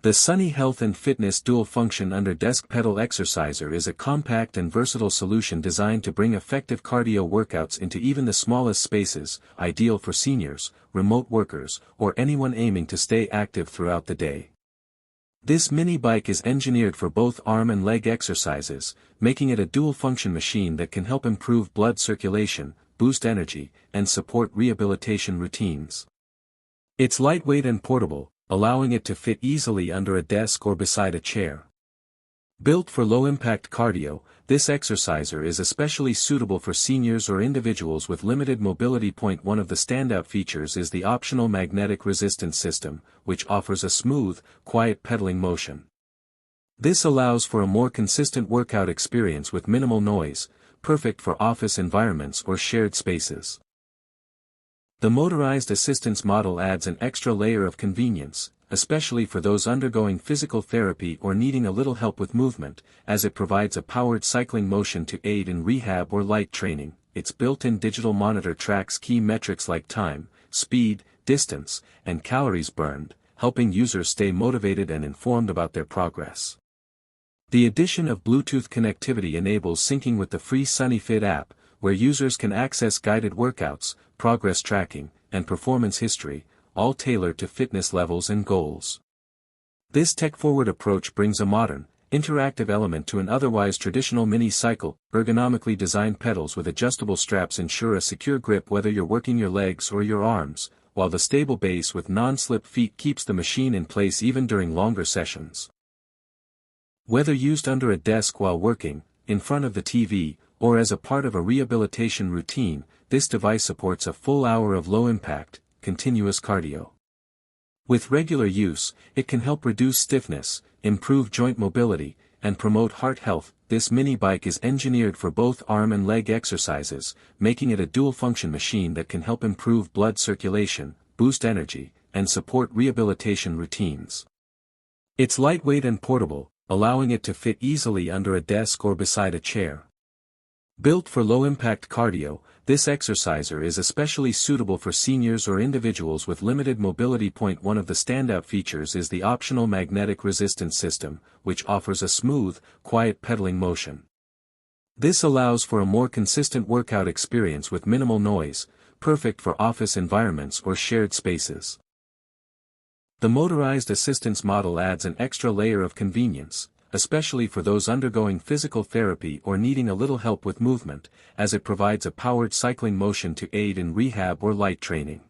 The Sunny Health and Fitness Dual Function Under Desk Pedal Exerciser is a compact and versatile solution designed to bring effective cardio workouts into even the smallest spaces, ideal for seniors, remote workers, or anyone aiming to stay active throughout the day. This mini bike is engineered for both arm and leg exercises, making it a dual-function machine that can help improve blood circulation, boost energy, and support rehabilitation routines. It's lightweight and portable, allowing it to fit easily under a desk or beside a chair. Built for low-impact cardio, this exerciser is especially suitable for seniors or individuals with limited mobility. One of the standout features is the optional magnetic resistance system, which offers a smooth, quiet pedaling motion. This allows for a more consistent workout experience with minimal noise, perfect for office environments or shared spaces. The motorized assistance model adds an extra layer of convenience, especially for those undergoing physical therapy or needing a little help with movement, as it provides a powered cycling motion to aid in rehab or light training. Its built-in digital monitor tracks key metrics like time, speed, distance, and calories burned, helping users stay motivated and informed about their progress. The addition of Bluetooth connectivity enables syncing with the free SunnyFit app, where users can access guided workouts, progress tracking, and performance history, all tailored to fitness levels and goals. This tech-forward approach brings a modern, interactive element to an otherwise traditional mini-cycle. Ergonomically designed pedals with adjustable straps ensure a secure grip whether you're working your legs or your arms, while the stable base with non-slip feet keeps the machine in place even during longer sessions. Whether used under a desk while working, in front of the TV, or as a part of a rehabilitation routine, this device supports a full hour of low-impact, continuous cardio. With regular use, it can help reduce stiffness, improve joint mobility, and promote heart health. This mini bike is engineered for both arm and leg exercises, making it a dual-function machine that can help improve blood circulation, boost energy, and support rehabilitation routines. It's lightweight and portable, allowing it to fit easily under a desk or beside a chair. Built for low-impact cardio, this exerciser is especially suitable for seniors or individuals with limited mobility. One of the standout features is the optional magnetic resistance system, which offers a smooth, quiet pedaling motion. This allows for a more consistent workout experience with minimal noise, perfect for office environments or shared spaces. The motorized assistance model adds an extra layer of convenience, especially for those undergoing physical therapy or needing a little help with movement, as it provides a powered cycling motion to aid in rehab or light training.